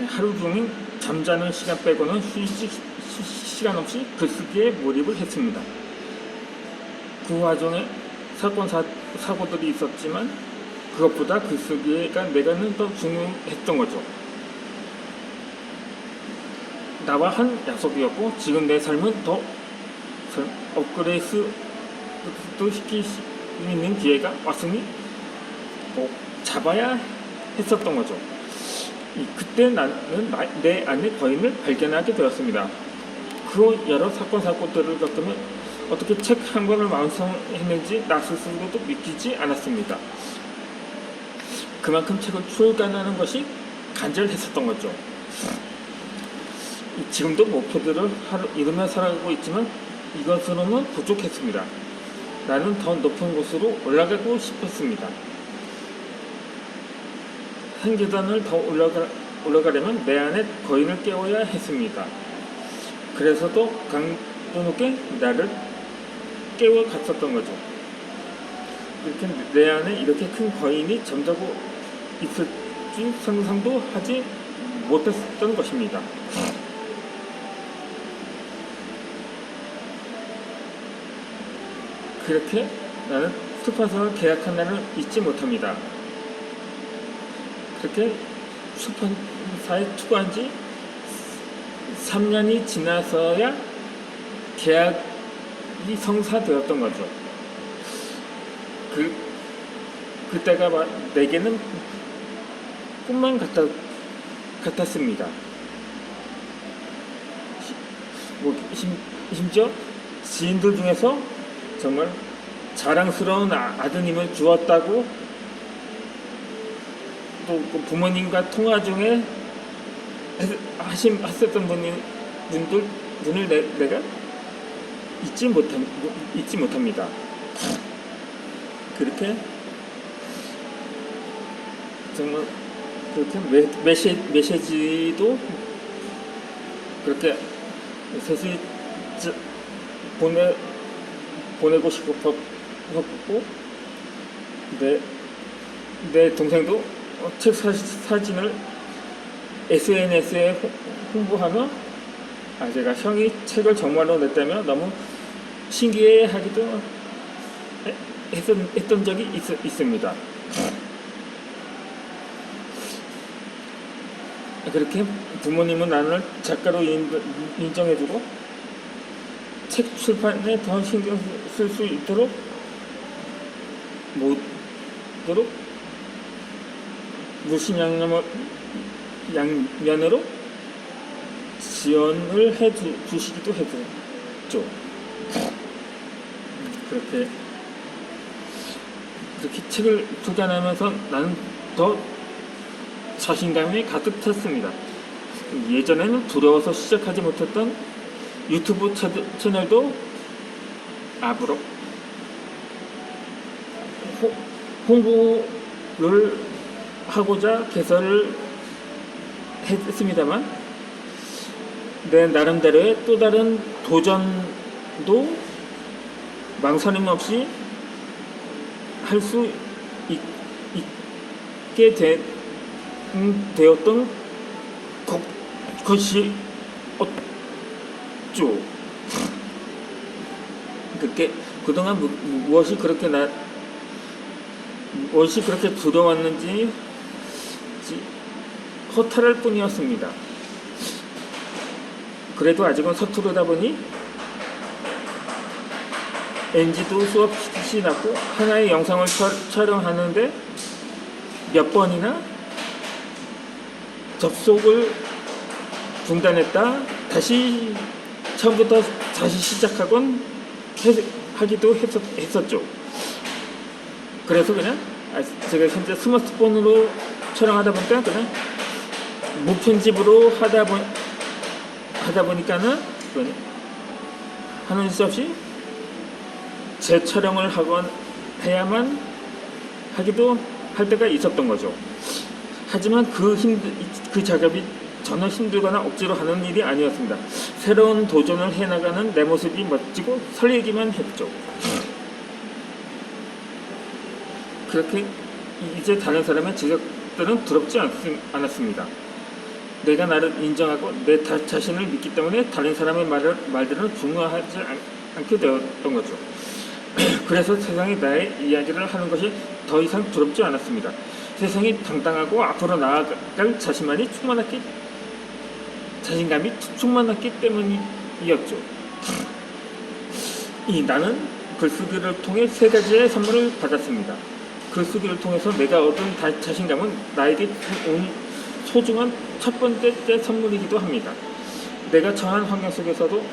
하루 종일 잠자는 시간 빼고는 휴식 시간 없이 글쓰기에 몰입을 했습니다. 그 와중에 사고들이 있었지만 그것보다 글쓰기가 내가는 더 중요했던 거죠. 나와 한 약속이었고 지금 내 삶은 더 업그레이드도 시킬 수 있는 기회가 왔으니 꼭 잡아야 했었던 거죠. 그때 나는 내 안의 거인을 발견하게 되었습니다. 그 여러 사건들을 겪으면 어떻게 책 한 권을 완성했는지 나 스스로도 믿기지 않았습니다. 그만큼 책을 출간하는 것이 간절했었던 거죠. 지금도 목표들을 이루며 살아가고 있지만 이것으로는 부족했습니다. 나는 더 높은 곳으로 올라가고 싶었습니다. 한 계단을 더 올라가려면 내 안에 거인을 깨워야 했습니다. 그래서 더 강도 높게 나를 깨워갔었던 거죠. 이렇게 내 안에 이렇게 큰 거인이 잠자고 있을지 상상도 하지 못했던 것입니다. 그렇게 나는 출판사와 계약한 날을 잊지 못합니다. 그렇게 출판사에 투고한 지 3년이 지나서야 계약이 성사되었던 거죠. 그때가 내게는 꿈만 같았습니다. 심지어 지인들 중에서 정말 자랑스러운 아드님을 주었다고 또 부모님과 통화 중에 하셨던 분을 내가 잊지 못합니다. 그렇게 정말 그렇게 메시지도 그렇게 세수히 보내고 싶었고 내 동생도 책 사진을 SNS에 홍보하며 제가 형이 책을 정말로 냈다며 너무 신기해하기도 했던 적이 있습니다. 그렇게 부모님은 나를 작가로 인정해주고 책 출판에 더 신경 쓸 수 있도록 무심양면으로 지원을 해주시기도 했죠. 그렇게 책을 출간하면서 나는 더 자신감이 가득 찼습니다. 예전에는 두려워서 시작하지 못했던 유튜브 채널도 앞으로 홍보를 하고자 개설을 했습니다만 내 나름대로의 또 다른 도전도 망설임 없이 할 수 있게 되었던 것이 없죠. 그동안 무엇이 그렇게 두려웠는지 허탈할 뿐이었습니다. 그래도 아직은 서투르다 보니 NG도 수없이 났고 하나의 영상을 촬영하는데 몇 번이나 접속을 중단했다 다시 처음부터 다시 시작하곤 하기도 했었죠. 그래서 그냥 제가 현재 스마트폰으로 촬영하다 보니까 그냥 무편집으로 하다 보니까는 하는 수 없이 재촬영을 해야만 하기도 할 때가 있었던 거죠. 하지만 그 작업이 전혀 힘들거나 억지로 하는 일이 아니었습니다. 새로운 도전을 해나가는 내 모습이 멋지고 설레기만 했죠. 그렇게 이제 다른 사람의 지적들은 두렵지 않았습니다. 내가 나를 인정하고 내 자신을 믿기 때문에 다른 사람의 말들은 중요하지 않게 되었던 거죠. 그래서 세상이 나의 이야기를 하는 것이 더 이상 두렵지 않았습니다. 세상이 당당하고 앞으로 나아갈 자신감이 충만했기 때문이었죠. 나는 글쓰기를 통해 3가지의 선물을 받았습니다. 글쓰기를 통해서 내가 얻은 자신감은 나에게 온 소중한 첫 번째 선물이기도 합니다. 내가 처한 환경 속에서도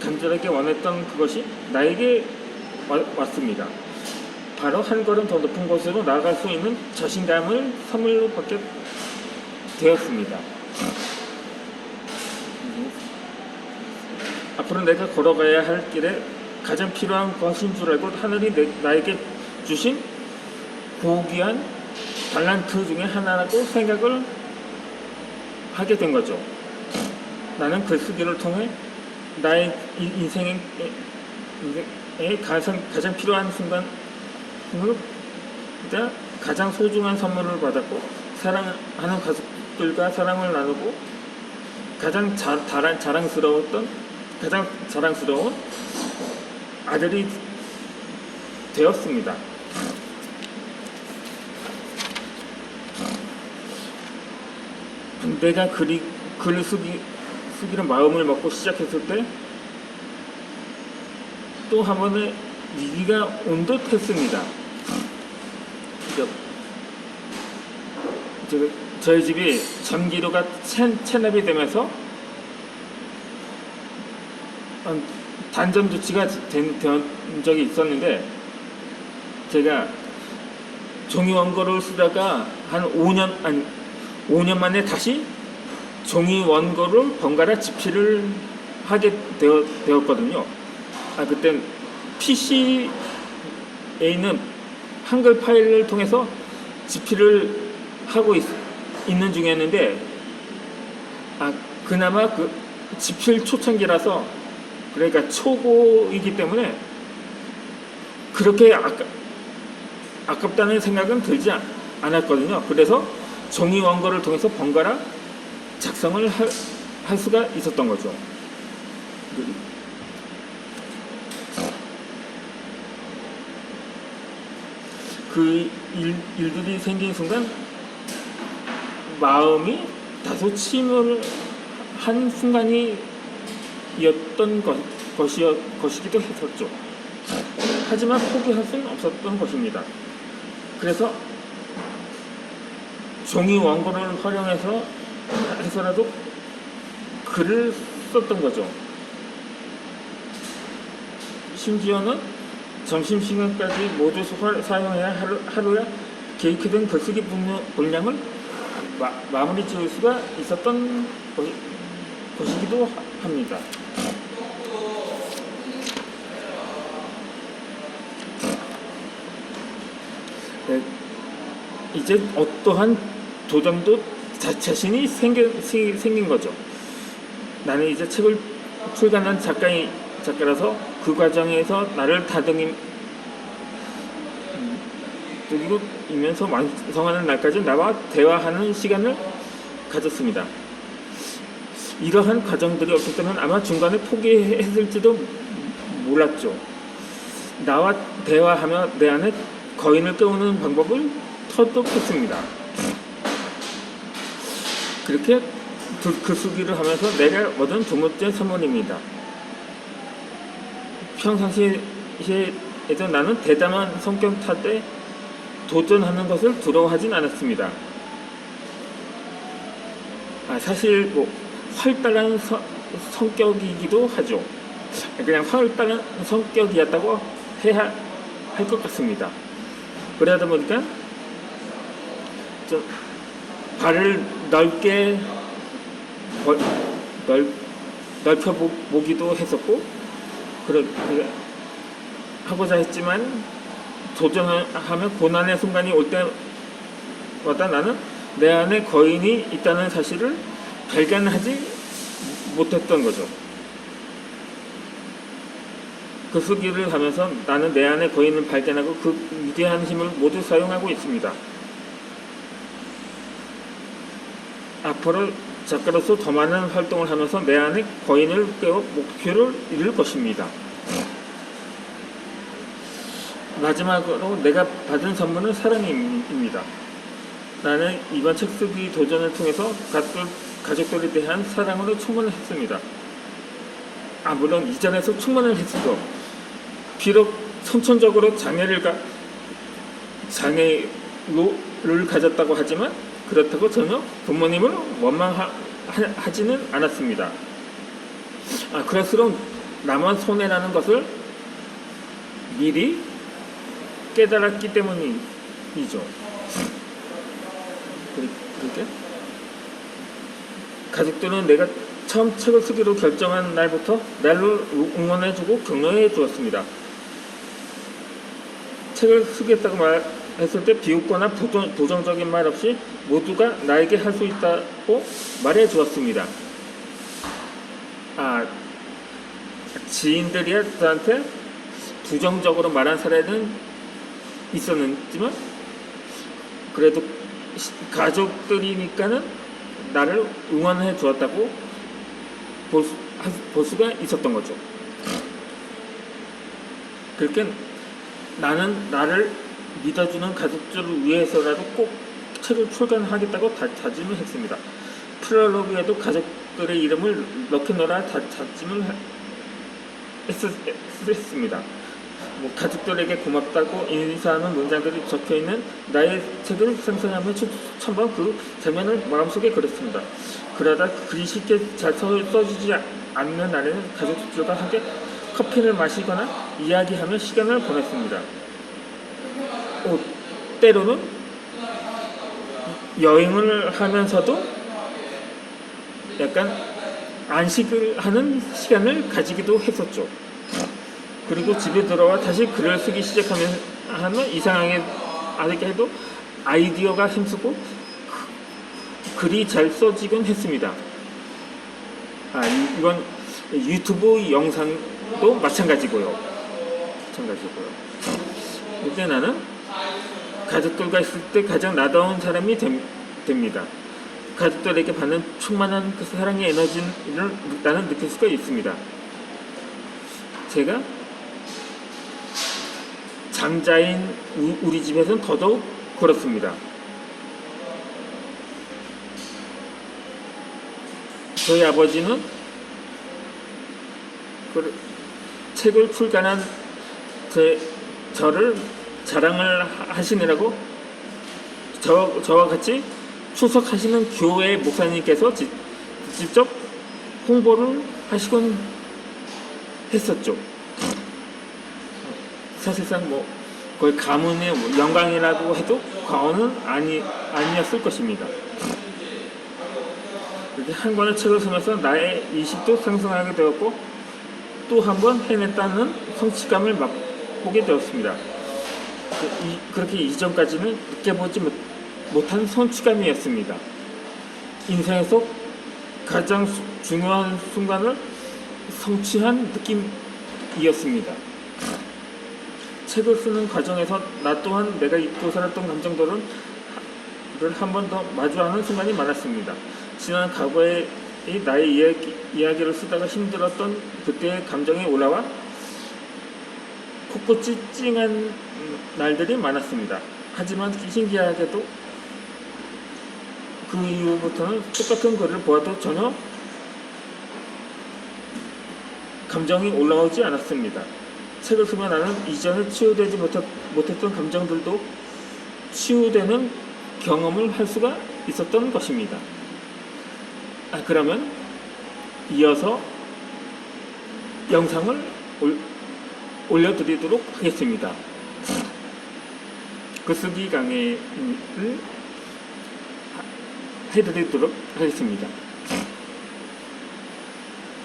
간절하게 원했던 그것이 나에게 왔습니다. 바로 한 걸음 더 높은 곳으로 나아갈 수 있는 자신감을 선물로 받게 되었습니다. 앞으로 내가 걸어가야 할 길에 가장 필요한 것인 줄 알고 하늘이 나에게 주신 고귀한 달란트 중에 하나라고 생각을 하게 된 거죠. 나는 글쓰기를 통해 나의 인생에 가장 필요한 순간을 가장 소중한 선물을 받았고, 사랑하는 가족들과 사랑을 나누고 가장 자랑스러운 아들이 되었습니다. 내가 글을 쓰기로 마음을 먹고 시작했을 때 또 한 번의 위기가 온 듯 했습니다. 저희 집이 전기료가 체납이 되면서 단전 조치가 된 적이 있었는데, 제가 종이 원고를 쓰다가 한 5년 만에 다시 종이 원고를 번갈아 집필을 하게 되었거든요. 그땐 PC에 있는 한글 파일을 통해서 집필을 하고 있는 중이었는데, 그나마 그 집필 초창기라서, 그러니까 초보이기 때문에 그렇게 아깝다는 생각은 들지 않았거든요. 그래서 종이 원고를 통해서 번갈아 작성을 할 수가 있었던 거죠. 그 일들이 생긴 순간 마음이 다소 침울한 순간이었던 것이기도 했었죠. 하지만 포기할 수는 없었던 것입니다. 그래서 종이 원고를 활용해서라도 글을 썼던 거죠. 심지어는 점심시간까지 모두 사용해야 하루에 계획해둔 글쓰기 분량을 마무리 지을 수가 있었던 것이기도 합니다. 이제 어떠한 도전도 자신이 생긴 거죠. 나는 이제 책을 출간한 작가라서 그 과정에서 나를 다듬이면서 완성하는 날까지 나와 대화하는 시간을 가졌습니다. 이러한 과정들이 없었다면 아마 중간에 포기했을지도 몰랐죠. 나와 대화하며 내 안에 거인을 깨우는 방법을 터득했습니다. 그렇게 글쓰기를 하면서 내가 얻은 2번째 선물입니다. 평상시에도 나는 대담한 성격 탓에 도전하는 것을 두려워하진 않았습니다. 사실 활달한 성격이기도 하죠. 그냥 활달한 성격이었다고 해야 할 것 같습니다. 그러다 보니까 좀 발을 넓게 넓혀보기도 했었고, 하고자 했지만 도전하면 고난의 순간이 올 때마다 나는 내 안에 거인이 있다는 사실을 발견하지 못했던 거죠. 글쓰기를 하면서 나는 내 안에 거인을 발견하고 그 위대한 힘을 모두 사용하고 있습니다. 앞으로 작가로서 더 많은 활동을 하면서 내 안의 거인을 깨워 목표를 이룰 것입니다. 마지막으로 내가 받은 선물은 사랑입니다. 나는 이번 책 쓰기 도전을 통해서 가족들에 대한 사랑으로 충만을 했습니다. 물론 이전에서 충만을 했어도 비록 선천적으로 장애를 가졌다고 하지만 그렇다고 전혀 부모님을 원망하지는 않았습니다. 그럴수록 나만 손해라는 것을 미리 깨달았기 때문이죠. 그렇게 가족들은 내가 처음 책을 쓰기로 결정한 날부터 나를 응원해주고 격려해 주었습니다. 책을 쓰겠다고 말했을 때 비웃거나 부정적인 말 없이 모두가 나에게 할 수 있다고 말해 주었습니다. 지인들이 저한테 부정적으로 말한 사례는 있었지만 그래도 가족들이니까는 나를 응원해 주었다고 볼 수가 있었던 거죠. 그렇게 나는 나를 믿어주는 가족들을 위해서라도 꼭 책을 출간하겠다고 다짐을 했습니다. 프롤로그에도 가족들의 이름을 넣겠노라 다짐을 했습니다. 가족들에게 고맙다고 인사하는 문장들이 적혀있는 나의 책을 생성하며 처음 그 장면을 마음속에 그렸습니다. 그러다 글이 쉽게 잘 써지지 않는 날에는 가족들과 함께 커피를 마시거나 이야기하며 시간을 보냈습니다. 때로는 여행을 하면서도 약간 안식을 하는 시간을 가지기도 했었죠. 그리고 집에 들어와 다시 글을 쓰기 시작하면 이상하게 해도 아이디어가 힘쓰고 글이 잘 써지곤 했습니다. 이건 유튜브 영상도 마찬가지고요. 이때 나는 가족들과 있을 때 가장 나다운 사람이 됩니다. 가족들에게 받는 충만한 그 사랑의 에너지를 나는 느낄 수가 있습니다. 제가 장자인 우리 집에서는 더더욱 그렇습니다. 저희 아버지는 책을 출간한 저를 자랑을 하시느라고 저와 같이 출석하시는 교회 목사님께서 직접 홍보를 하시곤 했었죠. 사실상 그걸 가문의 영광이라고 해도 과언은 아니었을 것입니다. 이렇게 한 권의 책을 쓰면서 나의 인식도 상승하게 되었고 또 한 번 해냈다는 성취감을 맛보게 되었습니다. 그렇게 이전까지는 느껴보지 못한 성취감이었습니다. 인생에서 가장 중요한 순간을 성취한 느낌이었습니다. 책을 쓰는 과정에서 나 또한 내가 잊고 살았던 감정들을 한 번 더 마주하는 순간이 많았습니다. 지난 과거의 나의 이야기를 쓰다가 힘들었던 그때의 감정이 올라와 코끝이 찡한 날들이 많았습니다. 하지만 신기하게도 그 이후부터는 똑같은 글을 보아도 전혀 감정이 올라오지 않았습니다. 책을 쓰면 나는 이전에 치유되지 못했던 감정들도 치유되는 경험을 할 수가 있었던 것입니다. 그러면 이어서 영상을 올려드리도록 하겠습니다. 글쓰기 강의를 해드리도록 하겠습니다.